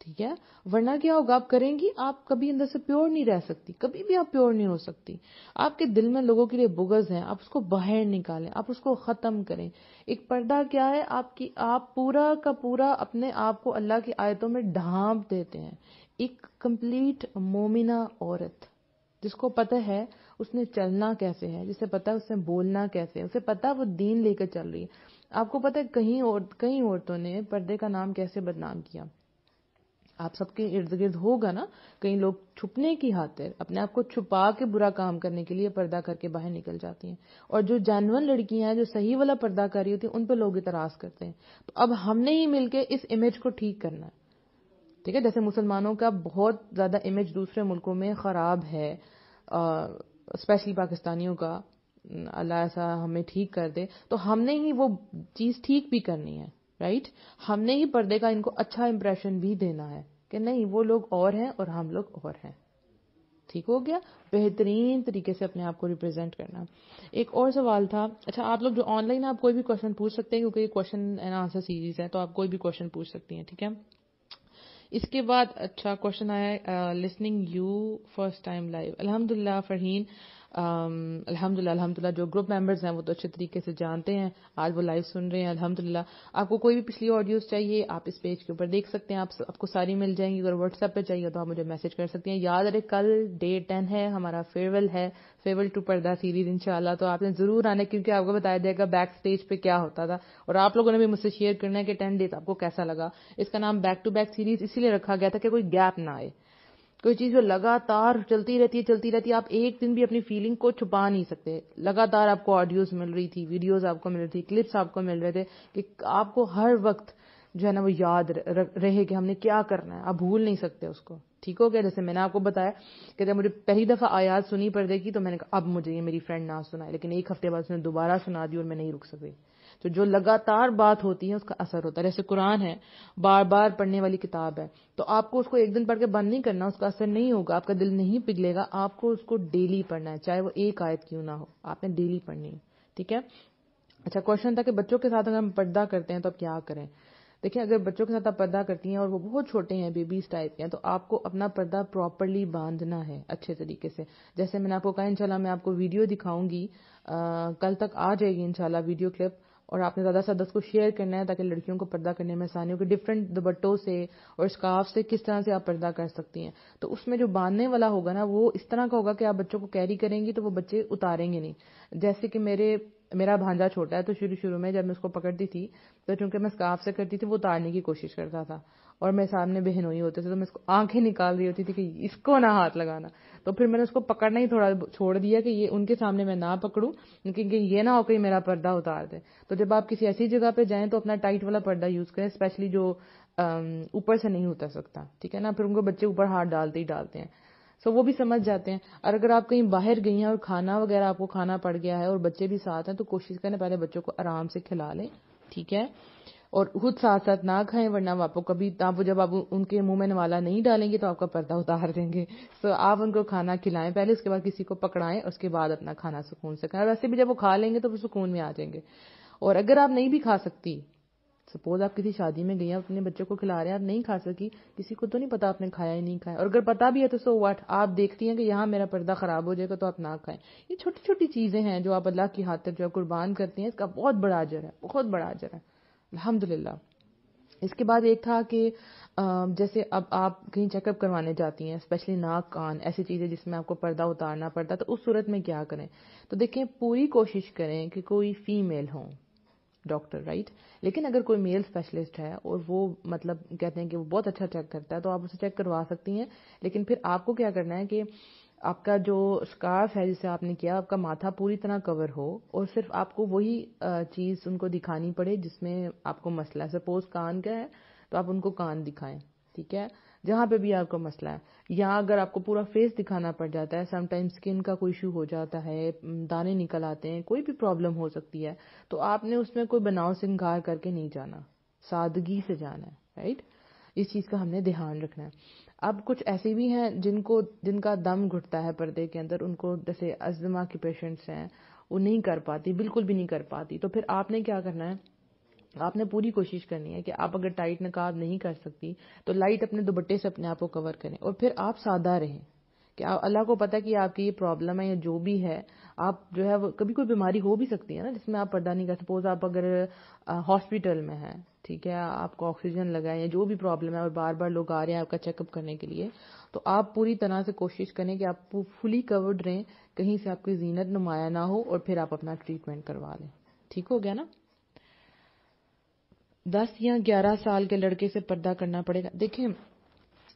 ٹھیک ہے, ورنہ کیا ہوگا, آپ کریں گی, آپ کبھی اندر سے پیور نہیں رہ سکتی, کبھی بھی آپ پیور نہیں ہو سکتی. آپ کے دل میں لوگوں کے لیے بغض ہیں, آپ اس کو باہر نکالیں, آپ اس کو ختم کریں. ایک پردہ کیا ہے آپ پورا کا پورا اپنے آپ کو اللہ کی آیتوں میں ڈھانپ دیتے ہیں. ایک کمپلیٹ مومنہ عورت جس کو پتہ ہے اس نے چلنا کیسے ہے, جسے پتہ ہے اس نے بولنا کیسے ہے, اسے پتہ وہ دین لے کے چل رہی ہے. آپ کو پتہ ہے کئی عورتوں نے پردے کا نام کیسے بدنام کیا. آپ سب کے ارد گرد ہوگا نا, کئی لوگ چھپنے کی خاطر اپنے آپ کو چھپا کے برا کام کرنے کے لیے پردہ کر کے باہر نکل جاتی ہیں, اور جو جینون لڑکیاں ہیں جو صحیح والا پردہ کر رہی ہوتی ہیں ان پہ لوگ اعتراض کرتے ہیں. تو اب ہم نے ہی مل کے اس امیج کو ٹھیک کرنا ہے. ٹھیک ہے, جیسے مسلمانوں کا بہت زیادہ امیج دوسرے ملکوں میں خراب ہے, اسپیشلی پاکستانیوں کا, اللہ ایسا ہمیں ٹھیک کر دے, تو ہم نے ہی وہ چیز ٹھیک بھی کرنی ہے. رائٹ, ہم نے ہی پردے کا ان کو اچھا امپریشن بھی دینا ہے کہ نہیں وہ لوگ اور ہیں اور ہم لوگ اور ہیں. ٹھیک ہو گیا, بہترین طریقے سے اپنے آپ کو ریپرزینٹ کرنا. ایک اور سوال تھا, اچھا آپ لوگ جو آن لائن آپ کوئی بھی کوشچن پوچھ سکتے ہیں کیونکہ یہ کوشچن اینڈ آنسر سیریز ہے, تو آپ کوئی بھی کوشچن پوچھ سکتی ہیں. ٹھیک ہے, اس کے بعد اچھا کوشچن آیا ہے, listening you first time live. الحمدللہ فرحین, الحمدللہ جو گروپ ممبرز ہیں وہ تو اچھے طریقے سے جانتے ہیں, آج وہ لائیو سن رہے ہیں الحمدللہ. آپ کو کوئی بھی پچھلی آڈیوز چاہیے آپ اس پیج کے اوپر دیکھ سکتے ہیں, آپ کو ساری مل جائیں گی. اگر واٹس ایپ پہ چاہیے تو آپ مجھے میسج کر سکتے ہیں. یاد رہے کل ڈے 10 ہے, ہمارا فیئرویل ہے, فیئرویل ٹو پردہ سیریز انشاءاللہ. تو آپ نے ضرور آنا کیونکہ آپ کو بتایا جائے گا بیک سٹیج پہ کیا ہوتا تھا, اور آپ لوگوں نے بھی مجھ سے شیئر کرنا ہے کہ 10 ڈیز آپ کو کیسا لگا. اس کا نام بیک ٹو بیک سیریز اسی لیے رکھا گیا تھا کہ کوئی گیپ نہ آئے. کوئی چیز جو لگاتار چلتی رہتی ہے, آپ ایک دن بھی اپنی فیلنگ کو چھپا نہیں سکتے. لگاتار آپ کو آڈیوز مل رہی تھی, ویڈیوز آپ کو مل رہی تھی, کلپس آپ کو مل رہے تھے کہ آپ کو ہر وقت جو ہے نا وہ یاد رہے کہ ہم نے کیا کرنا ہے. آپ بھول نہیں سکتے اس کو. ٹھیک ہو گیا. جیسے میں نے آپ کو بتایا کہ جب مجھے پہلی دفعہ آیات سنی پردے کی تو میں نے کہا اب مجھے یہ میری فرینڈ نہ سنائے, لیکن ایک ہفتے بعد اس نے دوبارہ سنا دی اور میں نہیں رک سکی. تو جو لگاتار بات ہوتی ہے اس کا اثر ہوتا ہے. جیسے قرآن ہے, بار بار پڑھنے والی کتاب ہے, تو آپ کو اس کو ایک دن پڑھ کے بند نہیں کرنا, اس کا اثر نہیں ہوگا, آپ کا دل نہیں پگھلے گا. آپ کو اس کو ڈیلی پڑھنا ہے, چاہے وہ ایک آیت کیوں نہ ہو, آپ نے ڈیلی پڑھنی ہے. ٹھیک ہے. اچھا, کوشچن تھا کہ بچوں کے ساتھ اگر ہم پردہ کرتے ہیں تو اب کیا کریں. دیکھیں, اگر بچوں کے ساتھ آپ پردہ کرتی ہیں اور وہ بہت چھوٹے ہیں, بیبیز ٹائپ کے ہیں, تو آپ کو اپنا پردہ پراپرلی باندھنا ہے اچھے طریقے سے. جیسے میں نے آپ کو کہا انشاءاللہ میں آپ کو ویڈیو دکھاؤں گی, کل تک آ جائے گی انشاءاللہ ویڈیو کلپ, اور آپ نے زیادہ سے زیادہ اس کو شیئر کرنا ہے تاکہ لڑکیوں کو پردہ کرنے میں آسانی ہو کہ ڈفرینٹ دوپٹوں سے اور اسکارف سے کس طرح سے آپ پردہ کر سکتی ہیں. تو اس میں جو باندھنے والا ہوگا نا وہ اس طرح کا ہوگا کہ آپ بچوں کو کیری کریں گی تو وہ بچے اتاریں گے نہیں. جیسے کہ میرا بھانجا چھوٹا ہے, تو شروع میں جب میں اس کو پکڑتی تھی تو چونکہ میں اسکارف سے کرتی تھی وہ اتارنے کی کوشش کرتا تھا, اور میرے سامنے بہنوئی ہوتے تھے تو میں اس کو آنکھیں نکال رہی ہوتی تھی کہ اس کو نہ ہاتھ لگانا. تو پھر میں نے اس کو پکڑنا ہی تھوڑا چھوڑ دیا کہ یہ ان کے سامنے میں نہ پکڑوں, کیونکہ یہ نہ ہو کہ میرا پردہ اتار دے. تو جب آپ کسی ایسی جگہ پہ جائیں تو اپنا ٹائٹ والا پردہ یوز کریں, اسپیشلی جو اوپر سے نہیں اتر سکتا. ٹھیک ہے نا, پھر ان کو بچے اوپر ہاتھ ڈالتے ہی ڈالتے ہیں, سو وہ بھی سمجھ جاتے ہیں. اور اگر آپ کہیں باہر گئی ہیں اور کھانا وغیرہ آپ کو کھانا پڑ گیا ہے اور بچے بھی ساتھ ہیں تو کوشش کریں پہلے بچوں کو آرام سے کھلا لیں. ٹھیک ہے, اور خود ساتھ ساتھ نہ کھائیں, ورنہ آپ کو کبھی جب آپ ان کے منہ میں نوالا نہیں ڈالیں گے تو آپ کا پردہ اتار دیں گے. تو آپ ان کو کھانا کھلائیں پہلے, اس کے بعد کسی کو پکڑائیں, اس کے بعد اپنا کھانا سکون سے کھائیں. ویسے بھی جب وہ کھا لیں گے تو وہ سکون میں آ جائیں گے. اور اگر آپ نہیں بھی کھا سکتی, سپوز آپ کسی شادی میں گئی ہیں, اپنے بچوں کو کھلا رہے ہیں, آپ نہیں کھا سکی, کسی کو تو نہیں پتا آپ نے کھایا ہی نہیں کھایا, اور اگر پتا بھی ہے تو سو واٹ, آپ دیکھتی ہیں کہ یہاں میرا پردہ خراب ہو جائے گا تو آپ نہ کھائیں. یہ چھوٹی چھوٹی چیزیں ہیں جو آپ اللہ کی خاطر جو قربان کرتی ہیں, اس کا بہت بڑا اجر ہے, بہت بڑا اجر ہے الحمدللہ. اس کے بعد ایک تھا کہ جیسے اب آپ کہیں چیک اپ کروانے جاتی ہیں, اسپیشلی ناک کان ایسی چیزیں جس میں آپ کو پردہ اتارنا پڑتا ہے, تو اس صورت میں کیا کریں. تو دیکھیں, پوری کوشش کریں کہ کوئی فیمیل ہوں ڈاکٹر, رائٹ. لیکن اگر کوئی میل اسپیشلسٹ ہے اور وہ مطلب کہتے ہیں کہ وہ بہت اچھا چیک کرتا ہے تو آپ اسے چیک کروا سکتی ہیں. لیکن پھر آپ کو کیا کرنا ہے کہ آپ کا جو اسکارف ہے جسے آپ نے کیا, آپ کا ماتھا پوری طرح کور ہو, اور صرف آپ کو وہی چیز ان کو دکھانی پڑے جس میں آپ کو مسئلہ ہے. سپوز کان کا ہے تو آپ ان کو کان دکھائیں. ٹھیک ہے, جہاں پہ بھی آپ کو مسئلہ ہے. یا اگر آپ کو پورا فیس دکھانا پڑ جاتا ہے, سم ٹائم اسکن کا کوئی ایشو ہو جاتا ہے, دانے نکل آتے ہیں, کوئی بھی پرابلم ہو سکتی ہے, تو آپ نے اس میں کوئی بناؤ سنگار کر کے نہیں جانا, سادگی سے جانا ہے, رائٹ. اس چیز کا ہم نے دھیان رکھنا ہے. اب کچھ ایسے بھی ہیں جن کا دم گھٹتا ہے پردے کے اندر, ان کو جیسے ازما کے پیشنٹس ہیں, وہ نہیں کر پاتی, بالکل بھی نہیں کر پاتی. تو پھر آپ نے کیا کرنا ہے, آپ نے پوری کوشش کرنی ہے کہ آپ اگر ٹائٹ نقاب نہیں کر سکتی تو لائٹ اپنے دوپٹے سے اپنے آپ کو کور کریں, اور پھر آپ سادہ رہیں کہ اللہ کو پتہ کہ آپ کی یہ پرابلم ہے یا جو بھی ہے, آپ جو ہے وہ کبھی کوئی بیماری ہو بھی سکتی ہے نا جس میں آپ پردہ نہیں کر. سپوز آپ اگر ہاسپٹل میں ہیں, ٹھیک ہے, آپ کو آکسیجن لگا ہے یا جو بھی پرابلم ہے, اور بار بار لوگ آ رہے ہیں آپ کا چیک اپ کرنے کے لیے, تو آپ پوری طرح سے کوشش کریں کہ آپ فلی کورڈ رہیں, کہیں سے آپ کی زینت نمایاں نہ ہو, اور پھر آپ اپنا ٹریٹمنٹ کروا لیں. ٹھیک ہو گیا نا. 10 یا 11 سال کے لڑکے سے پردہ کرنا پڑے گا. دیکھیں,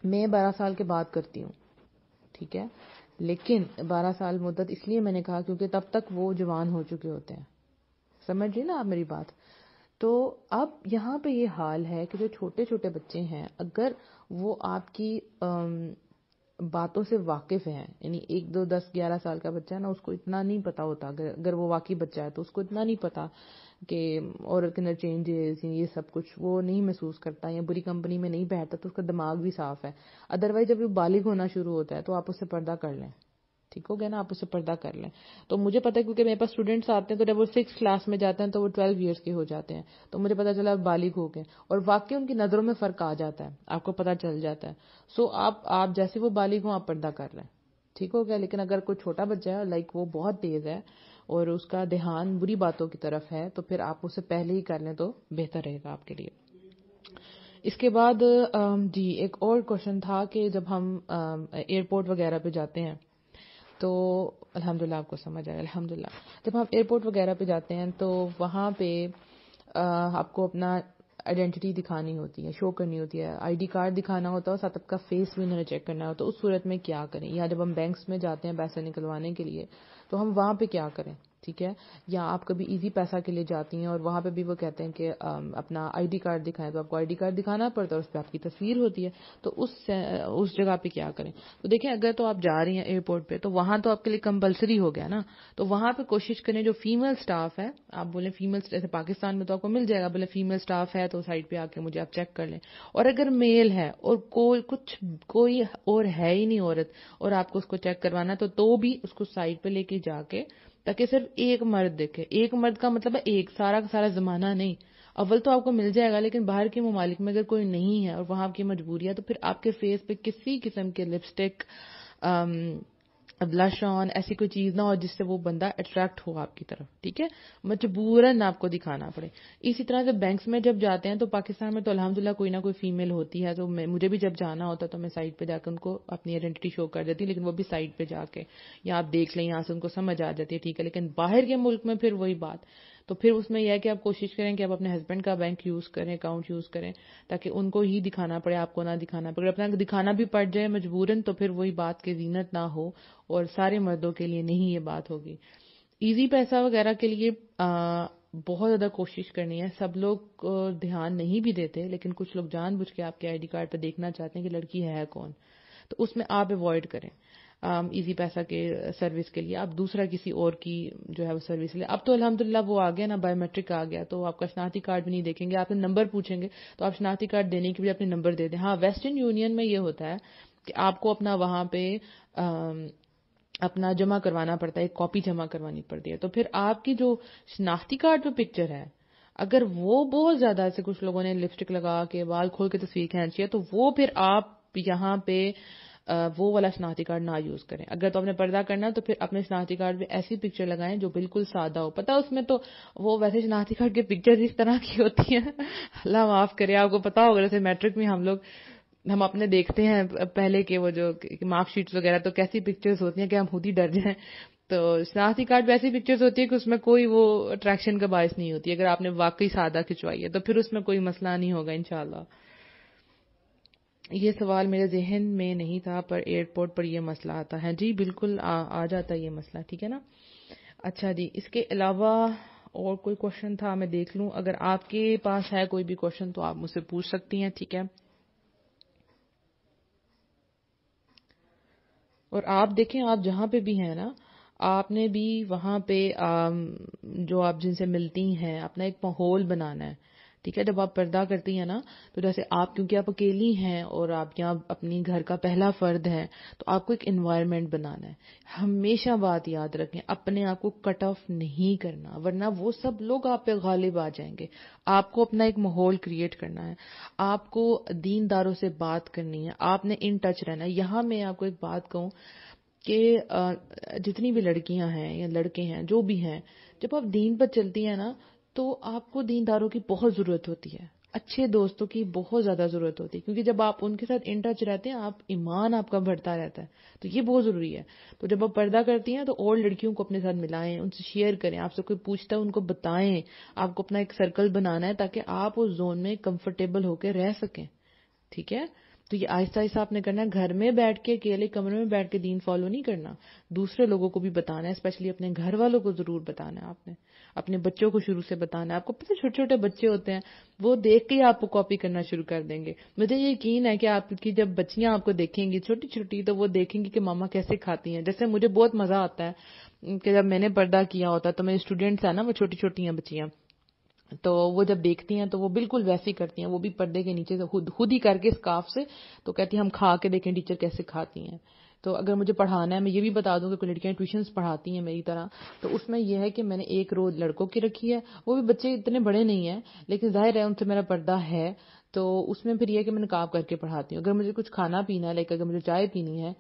میں 12 سال کے بعد کرتی ہوں, ٹھیک ہے, لیکن 12 سال مدت اس لیے میں نے کہا کیونکہ تب تک وہ جوان ہو چکے ہوتے ہیں. سمجھ رہی نا آپ میری بات. تو اب یہاں پہ یہ حال ہے کہ جو چھوٹے چھوٹے بچے ہیں, اگر وہ آپ کی باتوں سے واقف ہیں, یعنی 1 2 10 11 سال کا بچہ ہے نا, اس کو اتنا نہیں پتا ہوتا, اگر وہ واقعی بچہ ہے تو اس کو اتنا نہیں پتا کہ عورت کے اندر چینجز یہ سب کچھ وہ نہیں محسوس کرتا, یا بری کمپنی میں نہیں بیٹھتا, تو اس کا دماغ بھی صاف ہے. ادروائز جب وہ بالغ ہونا شروع ہوتا ہے تو آپ اس سے پردہ کر لیں. ٹھیک ہو گیا نا, آپ اس سے پردہ کر لیں. تو مجھے پتا ہے کیونکہ میرے پاس اسٹوڈنٹس آتے ہیں, تو جب وہ 6 کلاس میں جاتے ہیں تو وہ 12 ایئرس کے ہو جاتے ہیں, تو مجھے پتا چلا بالغ ہو گئے, اور واقعی ان کی نظروں میں فرق آ جاتا ہے, آپ کو پتا چل جاتا ہے. سو آپ جیسے وہ بالغ ہوں آپ پردہ کر لیں. ٹھیک ہو گیا. لیکن اگر کوئی چھوٹا بچہ ہے لائک وہ بہت تیز ہے اور اس کا دھیان بری باتوں کی طرف ہے تو پھر آپ اسے پہلے ہی کر لیں تو بہتر رہے گا آپ کے لیے. اس کے بعد جی ایک اور کوشچن تھا کہ جب ہم ایئرپورٹ وغیرہ پہ جاتے ہیں تو الحمدللہ آپ کو سمجھ آئے. الحمدللہ جب ہم ایئرپورٹ وغیرہ پہ جاتے ہیں تو وہاں پہ آپ کو اپنا آئیڈینٹی دکھانی ہوتی ہے, شو کرنی ہوتی ہے, آئی ڈی کارڈ دکھانا ہوتا ہے اور ساتھ آپ کا فیس بھی انہوں نے چیک کرنا ہوتا ہے. اس صورت میں کیا کریں, یا جب ہم بینکس میں جاتے ہیں پیسے نکلوانے کے لیے تو ہم وہاں پہ کیا کریں, ٹھیک ہے. یا آپ کبھی ایزی پیسہ کے لیے جاتی ہیں اور وہاں پہ بھی وہ کہتے ہیں کہ اپنا آئی ڈی کارڈ دکھائیں, تو آپ کو آئی ڈی کارڈ دکھانا پڑتا ہے اور اس پہ آپ کی تصویر ہوتی ہے. تو اس جگہ پہ کیا کریں. تو دیکھیں اگر تو آپ جا رہی ہیں ایئرپورٹ پہ تو وہاں تو آپ کے لیے کمپلسری ہو گیا نا, تو وہاں پہ کوشش کریں جو فیمیل سٹاف ہے, آپ بولیں فیمیل, جیسے پاکستان میں تو آپ کو مل جائے گا, بولے فیمیل سٹاف ہے تو سائڈ پہ آ کے مجھے آپ چیک کر لیں. اور اگر میل ہے اور کوئی اور ہے ہی نہیں عورت اور آپ کو اس کو چیک کروانا تو بھی اس کو سائڈ پہ لے کے جا کے, تاکہ صرف ایک مرد دیکھے. ایک مرد کا مطلب ہے ایک سارا کا سارا زمانہ نہیں. اول تو آپ کو مل جائے گا, لیکن باہر کے ممالک میں اگر کوئی نہیں ہے اور وہاں آپ کی مجبوری ہے تو پھر آپ کے فیس پہ کسی قسم کے لپسٹک, بلش آن, ایسی کوئی چیز نہ ہو جس سے وہ بندہ اٹریکٹ ہو آپ کی طرف, ٹھیک ہے. مجبوراً آپ کو دکھانا پڑے. اسی طرح سے بینکس میں جب جاتے ہیں تو پاکستان میں تو الحمدللہ کوئی نہ کوئی فیمیل ہوتی ہے, تو مجھے بھی جب جانا ہوتا تو میں سائٹ پہ جا کے ان کو اپنی آئیڈینٹی شو کر دیتی, لیکن وہ بھی سائٹ پہ جا کے, یا آپ دیکھ لیں یہاں سے ان کو سمجھ آ جاتی ہے, ٹھیک ہے. لیکن باہر کے ملک میں پھر وہی بات, تو پھر اس میں یہ ہے کہ آپ کوشش کریں کہ آپ اپنے ہسبینڈ کا بینک یوز کریں, اکاؤنٹ یوز کریں, تاکہ ان کو ہی دکھانا پڑے, آپ کو نہ دکھانا پڑے. اپنا دکھانا بھی پڑ جائے مجبوراً تو پھر وہی بات کہ زینت نہ ہو, اور سارے مردوں کے لیے نہیں یہ بات ہوگی. ایزی پیسہ وغیرہ کے لیے بہت زیادہ کوشش کرنی ہے. سب لوگ دھیان نہیں بھی دیتے, لیکن کچھ لوگ جان بوجھ کے آپ کے آئی ڈی کارڈ پہ دیکھنا چاہتے ہیں کہ لڑکی ہے کون, تو اس میں آپ اوائڈ کریں. ایزی پیسہ کے سروس کے لیے آپ دوسرا کسی اور کی جو ہے وہ سروس لیں. اب تو الحمدللہ وہ آ گیا نا, بایو میٹرک آ گیا, تو آپ کا شناختی کارڈ بھی نہیں دیکھیں گے, آپ نے نمبر پوچھیں گے تو آپ شناختی کارڈ دینے کے لیے اپنے نمبر دے دیں. ہاں ویسٹرن یونین میں یہ ہوتا ہے کہ آپ کو اپنا وہاں پہ اپنا جمع کروانا پڑتا ہے, ایک کاپی جمع کروانی پڑتی ہے. تو پھر آپ کی جو شناختی کارڈ پہ پکچر ہے, اگر وہ بہت زیادہ, ایسے کچھ لوگوں نے لپسٹک لگا کے بال کھول کے تصویر کھینچی ہے, تو وہ پھر آپ یہاں پہ وہ والا شناختی کارڈ نہ یوز کریں. اگر تو آپ نے پردہ کرنا تو پھر اپنے شناختی کارڈ پہ ایسی پکچر لگائیں جو بالکل سادہ ہو. پتہ اس میں تو وہ ویسے شناختی کارڈ کی پکچر اس طرح کی ہوتی ہیں, اللہ معاف کرے, آپ کو پتا ہوگا جیسے میٹرک میں ہم اپنے دیکھتے ہیں پہلے کے وہ جو مارک شیٹس وغیرہ, تو کیسی پکچرز ہوتی ہیں کہ ہم خود ہی ڈر جائیں. تو شناختی کارڈ پہ ایسی پکچرز ہوتی ہے کہ اس میں کوئی وہ اٹریکشن کا باعث نہیں ہوتی. اگر آپ نے واقعی سادہ کھنچوائی ہے تو پھر اس میں کوئی مسئلہ نہیں ہوگا انشاءاللہ. یہ سوال میرے ذہن میں نہیں تھا, پر ایئرپورٹ پر یہ مسئلہ آتا ہے. جی بالکل آ جاتا ہے یہ مسئلہ, ٹھیک ہے نا. اچھا جی, اس کے علاوہ اور کوئی کوشچن تھا, میں دیکھ لوں. اگر آپ کے پاس ہے کوئی بھی کوشچن تو آپ مجھ سے پوچھ سکتی ہیں, ٹھیک ہے. اور آپ دیکھیں, آپ جہاں پہ بھی ہیں نا, آپ نے بھی وہاں پہ جو آپ جن سے ملتی ہیں اپنا ایک ماحول بنانا ہے, ٹھیک ہے. جب آپ پردہ کرتی ہیں نا, تو جیسے آپ کیونکہ آپ اکیلی ہیں اور آپ یہاں اپنی گھر کا پہلا فرد ہیں, تو آپ کو ایک انوائرمنٹ بنانا ہے. ہمیشہ بات یاد رکھیں, اپنے آپ کو کٹ آف نہیں کرنا, ورنہ وہ سب لوگ آپ پہ غالب آ جائیں گے. آپ کو اپنا ایک ماحول کریٹ کرنا ہے, آپ کو دینداروں سے بات کرنی ہے, آپ نے ان ٹچ رہنا ہے. یہاں میں آپ کو ایک بات کہوں کہ جتنی بھی لڑکیاں ہیں یا لڑکے ہیں جو بھی ہیں, جب آپ دین پر چلتی ہیں نا, تو آپ کو دینداروں کی بہت ضرورت ہوتی ہے, اچھے دوستوں کی بہت زیادہ ضرورت ہوتی ہے, کیونکہ جب آپ ان کے ساتھ ان ٹچ رہتے ہیں, ایمان آپ کا بڑھتا رہتا ہے. تو یہ بہت ضروری ہے. تو جب آپ پردہ کرتی ہیں تو اور لڑکیوں کو اپنے ساتھ ملائیں, ان سے شیئر کریں, آپ سے کوئی پوچھتا ہے ان کو بتائیں. آپ کو اپنا ایک سرکل بنانا ہے تاکہ آپ اس زون میں کمفرٹیبل ہو کے رہ سکیں, ٹھیک ہے. تو یہ آہستہ آہستہ آپ نے کرنا ہے. گھر میں بیٹھ کے اکیلے کمرے میں بیٹھ کے دین فالو نہیں کرنا, دوسرے لوگوں کو بھی بتانا ہے, اسپیشلی اپنے گھر والوں کو ضرور بتانا ہے. آپ نے اپنے بچوں کو شروع سے بتانا ہے. آپ کو پتہ چھوٹے چھوٹے بچے ہوتے ہیں, وہ دیکھ کے آپ کو کاپی کرنا شروع کر دیں گے. مجھے یقین ہے کہ آپ کی جب بچیاں آپ کو دیکھیں گی چھوٹی چھوٹی, تو وہ دیکھیں گی کہ ماما کیسے کھاتی ہیں. جیسے مجھے بہت مزہ آتا ہے کہ جب میں نے پردہ کیا ہوتا تو میرے اسٹوڈینٹس ہیں نا, وہ چھوٹی چھوٹی ہیں بچیاں, تو وہ جب دیکھتی ہیں تو وہ بالکل ویسے کرتی ہیں, وہ بھی پردے کے نیچے سے خود ہی کر کے اسکارف سے, تو کہتی ہیں ہم کھا کے دیکھیں ٹیچر کیسے کھاتی ہیں. تو اگر مجھے پڑھانا ہے, میں یہ بھی بتا دوں کہ کوئی لڑکیاں ٹیوشنز پڑھاتی ہیں میری طرح, تو اس میں یہ ہے کہ میں نے ایک رو لڑکوں کی رکھی ہے, وہ بھی بچے اتنے بڑے نہیں ہیں, لیکن ظاہر ہے ان سے میرا پردہ ہے, تو اس میں پھر یہ ہے کہ میں نقاب کر کے پڑھاتی ہوں. اگر مجھے کچھ کھانا پینا ہے, لائک اگر مجھے چائے پینی ہے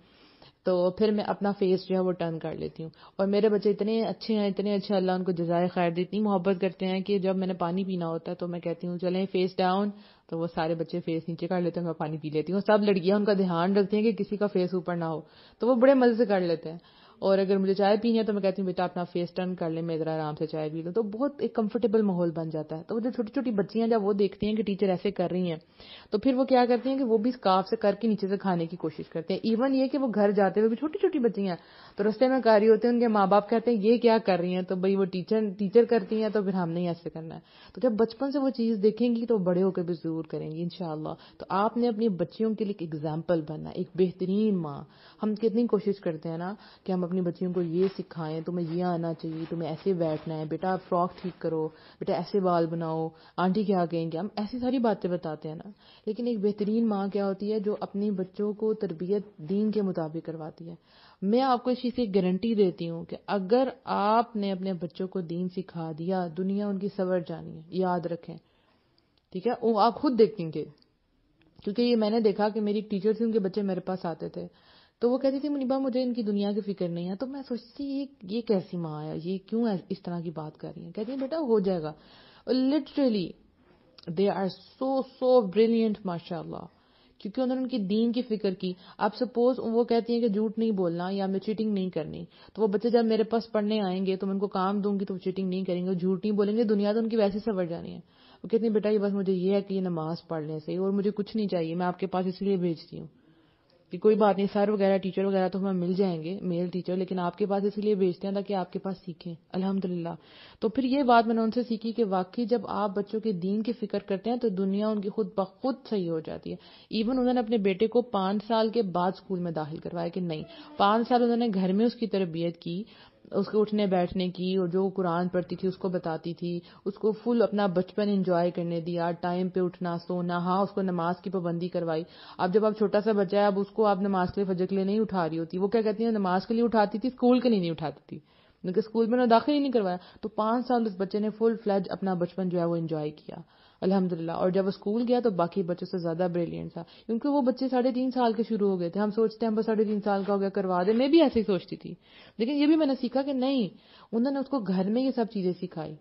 تو پھر میں اپنا فیس جو ہے وہ ٹرن کر لیتی ہوں. اور میرے بچے اتنے اچھے ہیں، اتنے اچھے، اللہ ان کو جزائے خیر دے، اتنی محبت کرتے ہیں کہ جب میں نے پانی پینا ہوتا ہے تو میں کہتی ہوں چلیں فیس ڈاؤن، تو وہ سارے بچے فیس نیچے کر لیتے ہیں، میں پانی پی لیتی ہوں. سب لڑکیاں ان کا دھیان رکھتی ہیں کہ کسی کا فیس اوپر نہ ہو، تو وہ بڑے مزے سے کر لیتے ہیں. اور اگر مجھے چائے پینی ہے تو میں کہتی ہوں بیٹا اپنا فیس ٹرن کر لیں، میں ذرا آرام سے چائے پی لوں. تو بہت ایک کمفرٹیبل ماحول بن جاتا ہے. تو وہ جو چھوٹی چھوٹی بچیاں جب وہ دیکھتی ہیں کہ ٹیچر ایسے کر رہی ہیں تو پھر وہ کیا کرتی ہیں کہ وہ بھی اسکارف سے کر کے نیچے سے کھانے کی کوشش کرتے ہیں. ایون یہ کہ وہ گھر جاتے ہوئے بھی چھوٹی چھوٹی بچیاں تو رستے میں کر رہی ہوتے ہیں، ان کے ماں باپ کہتے ہیں یہ کیا کر رہی ہیں، تو بھئی وہ ٹیچر کرتی ہیں تو پھر ہم نہیں ایسے کرنا ہے. تو جب بچپن سے وہ چیز دیکھیں گی تو بڑے ہو کے بھی ضرور کریں گی انشاءاللہ. تو آپ نے اپنی بچیوں کے لیے ایک ایگزامپل بننا ہے، ایک بہترین ماں. ہم کتنی کوشش کرتے ہیں نا کہ ہم اپنی بچیوں کو یہ سکھائیں، تمہیں یہ آنا چاہیے، تمہیں ایسے بیٹھنا ہے، بیٹا فراک ٹھیک کرو، بیٹا ایسے بال بناؤ، آنٹی کیا کہیں گے، ہم ایسی ساری باتیں بتاتے ہیں نا. لیکن ایک بہترین ماں کیا ہوتی ہے جو اپنی بچوں کو تربیت دین کے مطابق کرواتی ہے. میں آپ کو اس چیز کی گارنٹی دیتی ہوں کہ اگر آپ نے اپنے بچوں کو دین سکھا دیا، دنیا ان کی سنور جانی ہے، یاد رکھیں. ٹھیک ہے، وہ آپ خود دیکھیں گے. کیونکہ یہ میں نے دیکھا کہ میری ایک ٹیچر تھی، ان کے بچے میرے پاس آتے تھے تو وہ کہتی تھی منیبا مجھے ان کی دنیا کی فکر نہیں ہے. تو میں سوچتی یہ کیسی ماں ہے، یہ کیوں اس طرح کی بات کر رہی ہیں. کہتی ہیں بیٹا ہو جائے گا. Literally they are so brilliant ماشاء اللہ، کیونکہ انہوں نے ان کی دین کی فکر کی. آپ سپوز وہ کہتی ہیں کہ جھوٹ نہیں بولنا یا میں چیٹنگ نہیں کرنی، تو وہ بچے جب میرے پاس پڑھنے آئیں گے تو میں ان کو کام دوں گی تو وہ چیٹنگ نہیں کریں گے، جھوٹ نہیں بولیں گے، دنیا تو ان کی ویسے سنور جانی ہے. وہ کہتی ہیں بیٹا یہ بس مجھے یہ ہے کہ یہ نماز پڑھ لیں صحیح، اور مجھے کچھ نہیں چاہیے، میں آپ کے پاس اس لیے بھیجتی ہوں کہ کوئی بات نہیں، سر وغیرہ ٹیچر وغیرہ تو ہمیں مل جائیں گے، میل ٹیچر، لیکن آپ کے پاس اس لیے بھیجتے ہیں تاکہ آپ کے پاس سیکھیں. الحمدللہ. تو پھر یہ بات میں نے ان سے سیکھی کہ واقعی جب آپ بچوں کے دین کی فکر کرتے ہیں تو دنیا ان کی خود بخود صحیح ہو جاتی ہے. ایون انہوں نے اپنے بیٹے کو 5 سال کے بعد اسکول میں داخل کروایا کہ نہیں، 5 سال انہوں نے گھر میں اس کی تربیت کی، اس کے اٹھنے بیٹھنے کی، اور جو قرآن پڑھتی تھی اس کو بتاتی تھی، اس کو فل اپنا بچپن انجوائے کرنے دیا، ٹائم پہ اٹھنا سونا. ہاں اس کو نماز کی پابندی کروائی. اب جب آپ چھوٹا سا بچہ ہے، اب اس کو آپ نماز کے لیے فجر کے لیے نہیں اٹھا رہی ہوتی، وہ کیا کہتی ہیں نماز کے لیے اٹھاتی تھی، اسکول کے لیے نہیں اٹھاتی تھی، کیونکہ اسکول میں نے داخل ہی نہیں کروایا. تو 5 سال اس بچے نے فل فلیج اپنا بچپن جو ہے وہ انجوائے کیا الحمدللہ. اور جب وہ اسکول گیا تو باقی بچوں سے زیادہ بریلینٹ تھا، کیونکہ وہ بچے 3.5 سال کے شروع ہو گئے تھے. ہم سوچتے ہیں بس 3.5 سال کا ہو گیا کروا دے، میں بھی ایسے ہی سوچتی تھی. لیکن یہ بھی میں نے سیکھا کہ نہیں، انہوں نے اس کو گھر میں یہ سب چیزیں سکھائی.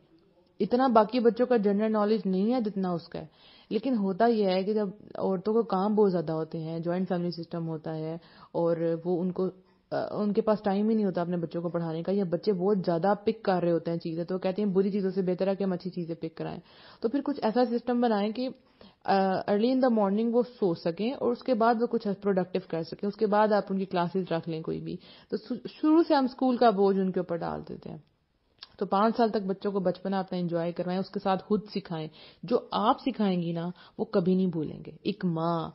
اتنا باقی بچوں کا جنرل نالج نہیں ہے جتنا اس کا ہے. لیکن ہوتا یہ ہے کہ جب عورتوں کو کام بہت زیادہ ہوتے ہیں، جوائنٹ فیملی سسٹم ہوتا ہے، اور وہ ان کے پاس ٹائم ہی نہیں ہوتا اپنے بچوں کو پڑھانے کا، یا بچے بہت زیادہ پک کر رہے ہوتے ہیں چیزیں، تو وہ کہتے ہیں بری چیزوں سے بہتر ہے کہ ہم اچھی چیزیں پک کرائیں. تو پھر کچھ ایسا سسٹم بنائیں کہ ارلی ان دا مارننگ وہ سو سکیں اور اس کے بعد وہ کچھ پروڈکٹیو کر سکیں. اس کے بعد آپ ان کی کلاسز رکھ لیں کوئی بھی. تو شروع سے ہم اسکول کا بوجھ ان کے اوپر ڈال دیتے ہیں. تو 5 سال تک بچوں کو بچپنا اپنا انجوائے کروائیں، اس کے ساتھ خود سکھائیں. جو آپ سکھائیں گی نا وہ کبھی نہیں بھولیں گے. ایک ماں،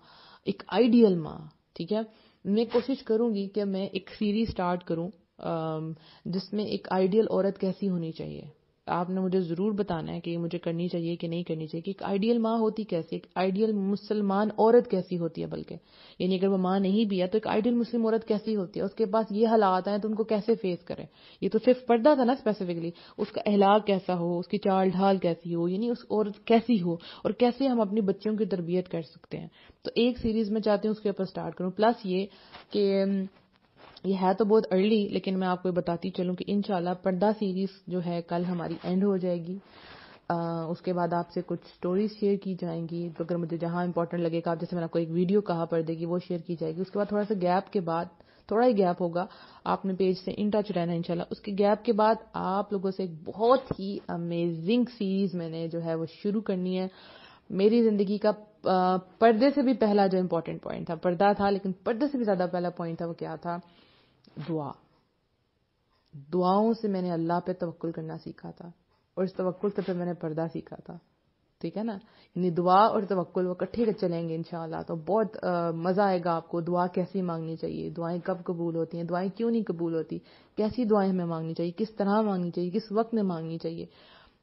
ایک آئیڈیل ماں. ٹھیک ہے، میں کوشش کروں گی کہ میں ایک سیریز سٹارٹ کروں جس میں ایک آئیڈیل عورت کیسی ہونی چاہیے. آپ نے مجھے ضرور بتانا ہے کہ یہ مجھے کرنی چاہیے کہ نہیں کرنی چاہیے، کہ ایک آئیڈیل ماں ہوتی کیسی، ایک آئیڈیل مسلمان عورت کیسی ہوتی ہے. بلکہ یعنی اگر وہ ماں نہیں بھی ہے تو ایک آئیڈیل مسلم عورت کیسی ہوتی ہے، اس کے پاس یہ حالات ہیں تو ان کو کیسے فیس کریں. یہ تو صرف پردہ تھا نا اسپیسیفکلی، اس کا اخلاق کیسا ہو، اس کی چال ڈھال کیسی ہو، یعنی اس عورت کیسی ہو، اور کیسے ہم اپنی بچوں کی تربیت کر سکتے ہیں. تو ایک سیریز میں چاہتی ہوں اس کے اوپر سٹارٹ کروں. پلس یہ کہ یہ ہے تو بہت ارلی، لیکن میں آپ کو بتاتی چلوں کہ انشاءاللہ پردہ سیریز جو ہے کل ہماری اینڈ ہو جائے گی. اس کے بعد آپ سے کچھ سٹوریز شیئر کی جائیں گی، تو اگر مجھے جہاں امپورٹنٹ لگے گا، جیسے میں نے آپ کو ایک ویڈیو کہا پردے کی، وہ شیئر کی جائے گی. اس کے بعد تھوڑا سا گیپ کے بعد، تھوڑا ہی گیپ ہوگا، آپ نے پیج سے ان ٹچ رہنا انشاءاللہ. اس کے گیپ کے بعد آپ لوگوں سے ایک بہت ہی امیزنگ سیریز میں نے جو ہے وہ شروع کرنی ہے. میری زندگی کا پردے سے بھی پہلا جو امپورٹنٹ پوائنٹ تھا، پردہ تھا لیکن پردے سے بھی زیادہ پہلا پوائنٹ تھا، وہ کیا تھا؟ دعاؤں سے میں نے اللہ پہ توکل کرنا سیکھا تھا، اور اس توکل سے پھر میں نے پردہ سیکھا تھا. ٹھیک ہے نا، یعنی دعا اور توکل وہ اکٹھے چلیں گے انشاءاللہ. تو بہت مزہ آئے گا آپ کو. دعا کیسی مانگنی چاہیے، دعائیں کب قبول ہوتی ہیں، دعائیں کیوں نہیں قبول ہوتی، کیسی دعائیں ہمیں مانگنی چاہیے، کس طرح مانگنی چاہیے، کس وقت میں مانگنی چاہیے.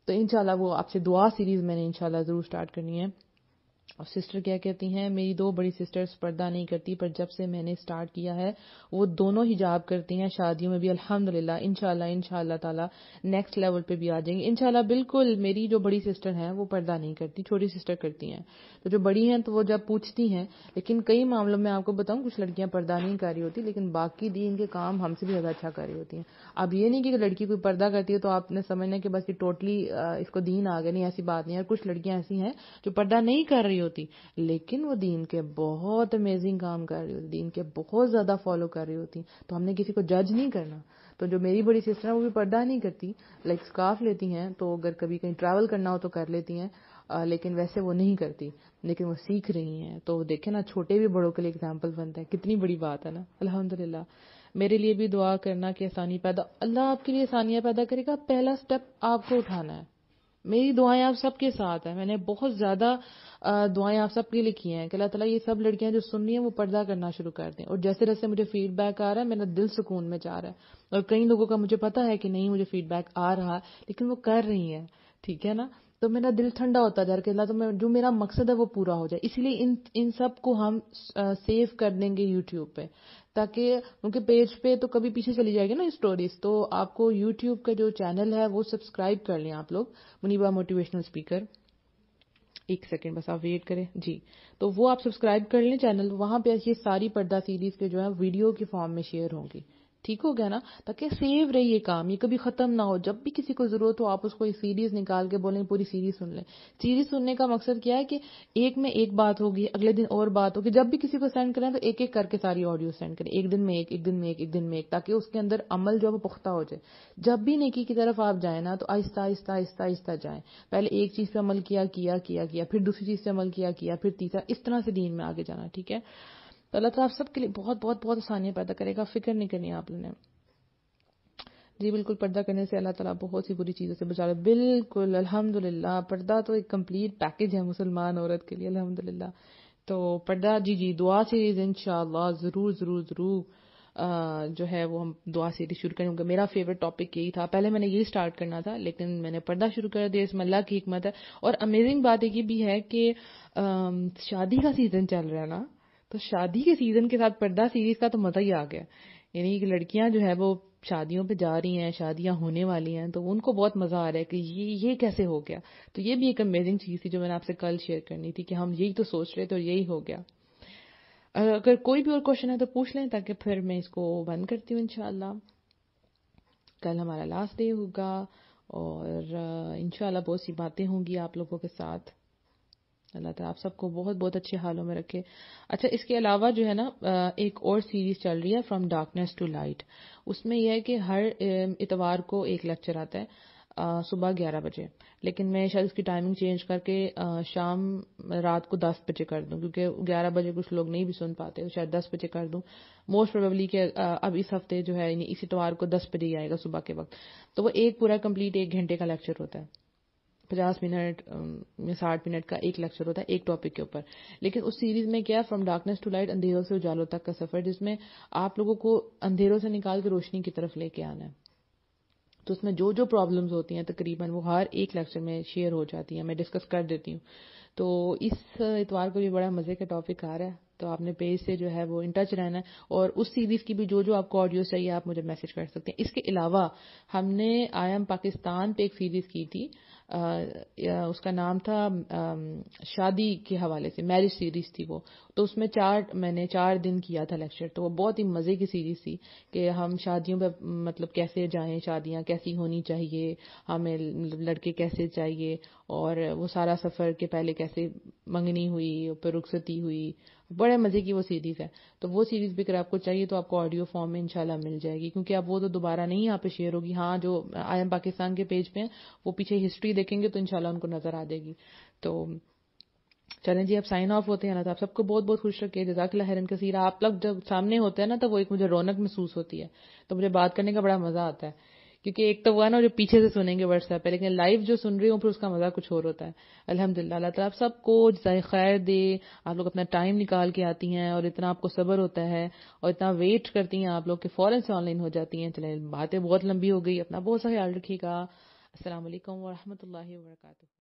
تو انشاءاللہ وہ آپ سے دعا سیریز میں نے انشاءاللہ ضرور سٹارٹ کرنی ہے. اور سسٹر کیا کہتی ہیں، میری 2 بڑی سسٹرز پردہ نہیں کرتی، پر جب سے میں نے سٹارٹ کیا ہے وہ دونوں حجاب کرتی ہیں، شادیوں میں بھی الحمدللہ انشاءاللہ تعالی نیکسٹ لیول پہ بھی آ جائیں گے انشاءاللہ. بالکل میری جو بڑی سسٹر ہیں وہ پردہ نہیں کرتی، چھوٹی سسٹر کرتی ہیں. تو جو بڑی ہیں تو وہ جب پوچھتی ہیں، لیکن کئی معاملوں میں آپ کو بتاؤں کچھ لڑکیاں پردہ نہیں کر رہی ہوتی لیکن باقی دین کے کام ہم سے بھی زیادہ اچھا کر رہی ہوتی ہیں. اب یہ نہیں کہ لڑکی کوئی پردہ کرتی ہے تو آپ نے سمجھنا کہ بس یہ ٹوٹلی اس کو دین آ گیا، نہیں ایسی بات نہیں ہے. کچھ لڑکیاں ایسی ہیں جو پردہ نہیں کر رہی ہوتی لیکن وہ دین کے بہت امیزنگ کام کر رہی ہوتی، دین کے بہت زیادہ فالو کر رہی ہوتی. تو ہم نے کسی کو جج نہیں کرنا. تو جو میری بڑی سسٹر ہیں وہ بھی پردہ نہیں کرتی، لائک اسکارف لیتی ہیں، تو اگر کبھی کہیں ٹریول کرنا ہو تو کر لیتی ہیں، لیکن ویسے وہ نہیں کرتی، لیکن وہ سیکھ رہی ہیں. تو دیکھیں نا، چھوٹے بھی بڑوں کے لیے اگزامپل بنتا ہے، کتنی بڑی بات ہے نا. الحمدللہ. میرے لیے بھی دعا کرنا کہ آسانی پیدا، اللہ آپ کے لیے آسانیاں پیدا کرے گا. پہلا سٹیپ آپ کو اٹھانا ہے. میری دعائیں آپ سب کے ساتھ ہیں، میں نے بہت زیادہ دعائیں آپ سب کے لیے کی ہیں کہ اللہ تعالیٰ یہ سب لڑکیاں جو سن رہی ہیں وہ پردہ کرنا شروع کر دیں. اور جیسے جیسے مجھے فیڈ بیک آ رہا ہے میرا دل سکون میں جا رہا ہے. اور کئی لوگوں کا مجھے پتا ہے کہ نہیں مجھے فیڈ بیک آ رہا لیکن وہ کر رہی ہیں، ٹھیک ہے نا. تو میرا دل ٹھنڈا ہوتا جا رہا ہے کہ اللہ تو جو میرا مقصد ہے وہ پورا ہو جائے. اس لیے ان سب کو ہم سیو کر دیں گے یوٹیوب پہ، تاکہ ان کے پیج پہ تو کبھی پیچھے چلی جائے گی نا اسٹوریز. تو آپ کو یوٹیوب کا جو چینل ہے وہ سبسکرائب کر لیں آپ لوگ، منیبا موٹیویشنل اسپیکر. ایک سیکنڈ بس آپ ویٹ کریں جی. تو وہ آپ سبسکرائب کر لیں چینل، وہاں پہ یہ ساری پردہ سیریز کے جو ہے ویڈیو کی فارم میں شیئر ہوں گی. ٹھیک ہو گیا نا، تاکہ سیو رہے یہ کام، یہ کبھی ختم نہ ہو. جب بھی کسی کو ضرورت ہو آپ اس کو ایک سیریز نکال کے بولیں پوری سیریز سن لیں. سیریز سننے کا مقصد کیا ہے کہ ایک میں ایک بات ہوگی، اگلے دن اور بات ہوگی. جب بھی کسی کو سینڈ کریں تو ایک ایک کر کے ساری آڈیو سینڈ کریں، ایک دن میں ایک دن میں ایک دن میں ایک، تاکہ اس کے اندر عمل جو ہے وہ پختہ ہو جائے. جب بھی نیکی کی طرف آپ جائیں نا تو آہستہ آہستہ آہستہ آہستہ جائیں. پہلے ایک چیز پہ عمل کیا پھر دوسری چیز پہ عمل کیا پھر تیسرا، اس طرح سے دین میں آگے جانا. ٹھیک ہے. تو اللہ تعالیٰ آپ سب کے لیے بہت بہت بہت آسانیاں پیدا کرے گا، فکر نہیں کرنی آپ نے. جی بالکل، پردہ کرنے سے اللہ تعالیٰ بہت سی بری چیزوں سے بچا لے. بالکل الحمدللہ، پردہ تو ایک کمپلیٹ پیکج ہے مسلمان عورت کے لیے الحمدللہ. تو پردہ جی دعا سیریز انشاءاللہ ضرور جو ہے وہ ہم دعا سیریز شروع کریں گے. میرا فیورٹ ٹاپک یہی تھا، پہلے میں نے یہی سٹارٹ کرنا تھا لیکن میں نے پردہ شروع کر دیا. اس میں اللہ کی حکمت ہے. اور امیزنگ بات یہ بھی ہے کہ شادی کا سیزن چل رہا ہے نا، تو شادی کے سیزن کے ساتھ پردہ سیریز کا تو مزہ ہی آ گیا. یعنی کہ لڑکیاں جو ہے وہ شادیوں پہ جا رہی ہیں، شادیاں ہونے والی ہیں، تو ان کو بہت مزہ آ رہا ہے کہ یہ کیسے ہو گیا. تو یہ بھی ایک امیزنگ چیز تھی جو میں نے آپ سے کل شیئر کرنی تھی کہ ہم یہی تو سوچ رہے تھے اور یہی ہو گیا. اگر کوئی بھی اور کوشچن ہے تو پوچھ لیں تاکہ پھر میں اس کو بند کرتی ہوں. انشاءاللہ کل ہمارا لاسٹ ڈے ہوگا اور انشاءاللہ بہت سی باتیں ہوں گی آپ لوگوں کے ساتھ. اللہ تعالیٰ آپ سب کو بہت بہت اچھے حالوں میں رکھے. اچھا، اس کے علاوہ جو ہے نا ایک اور سیریز چل رہی ہے فرام ڈارکنیس ٹو لائٹ. اس میں یہ ہے کہ ہر اتوار کو ایک لیکچر آتا ہے صبح 11 بجے، لیکن میں شاید اس کی ٹائمنگ چینج کر کے شام رات کو 10 بجے کر دوں، کیونکہ 11 بجے کچھ لوگ نہیں بھی سن پاتے، تو شاید 10 بجے کر دوں. موسٹ پروبیبلی کہ اب اس ہفتے جو ہے یعنی اس اتوار کو 10 بجے ہی آئے گا صبح کے وقت. تو وہ ایک پورا کمپلیٹ 1 گھنٹے کا لیکچر ہوتا ہے، 50 منٹ یا 60 منٹ کا ایک لیکچر ہوتا ہے ایک ٹاپک کے اوپر. لیکن اس سیریز میں کیا، فرام ڈارکنیس ٹو لائٹ، اندھیروں سے اجالوں تک کا سفر، جس میں آپ لوگوں کو اندھیروں سے نکال کے روشنی کی طرف لے کے آنا ہے. تو اس میں جو پرابلمز ہوتی ہیں تقریباً وہ ہر ایک لیکچر میں شیئر ہو جاتی ہیں، میں ڈسکس کر دیتی ہوں. تو اس اتوار کو بھی بڑا مزے کا ٹاپک آ رہا ہے، تو آپ نے پیج سے جو ہے وہ ان ٹچ رہنا ہے. اور اس سیریز کی بھی جو آپ کو آڈیو چاہیے آپ مجھے میسج کر سکتے ہیں. اس کے علاوہ ہم نے آئی ایم پاکستان پہ ایک سیریز کی تھی، اس کا نام تھا شادی کے حوالے سے، میرج سیریز تھی وہ. تو اس میں میں نے 4 دن کیا تھا لیکچر. تو وہ بہت ہی مزے کی سیریز تھی کہ ہم شادیوں پہ مطلب کیسے جائیں، شادیاں کیسی ہونی چاہیے، ہمیں لڑکے کیسے چاہیے، اور وہ سارا سفر کے پہلے کیسے منگنی ہوئی، پھر رخصتی ہوئی. بڑے مزے کی وہ سیریز ہے. تو وہ سیریز بھی اگر آپ کو چاہیے تو آپ کو آڈیو فارم میں انشاءاللہ مل جائے گی، کیونکہ اب وہ تو دوبارہ نہیں یہاں پہ شیئر ہوگی. ہاں جو آئی ایم پاکستان کے پیج پہ ہیں وہ پیچھے ہسٹری دیکھیں گے تو انشاءاللہ ان کو نظر آ جائے گی. تو چلیں جی اب سائن آف ہوتے ہیں. اللہ تعالیٰ سب کو بہت بہت خوش رکھے. جزاک اللہ خیرن کثیر. آپ لوگ جب سامنے ہوتے ہیں نا تو وہ ایک مجھے رونق محسوس ہوتی ہے، تو مجھے بات کرنے کا بڑا مزہ آتا ہے. کیونکہ ایک تو وہ ہے نا جو پیچھے سے سنیں گے واٹس ایپ پہ، لیکن لائیو جو سن رہی ہوں پھر اس کا مزہ کچھ اور ہوتا ہے. الحمدللہ اللہ تعالیٰ آپ سب کو جزائے خیر دے. آپ لوگ اپنا ٹائم نکال کے آتی ہیں اور اتنا آپ کو صبر ہوتا ہے اور اتنا ویٹ کرتی ہیں آپ لوگ کہ فوراً سے آن لائن ہو جاتی ہیں. چلیں باتیں بہت لمبی ہو گئی، اپنا بہت سا خیال رکھیے گا. السلام علیکم ورحمۃ اللہ وبرکاتہ.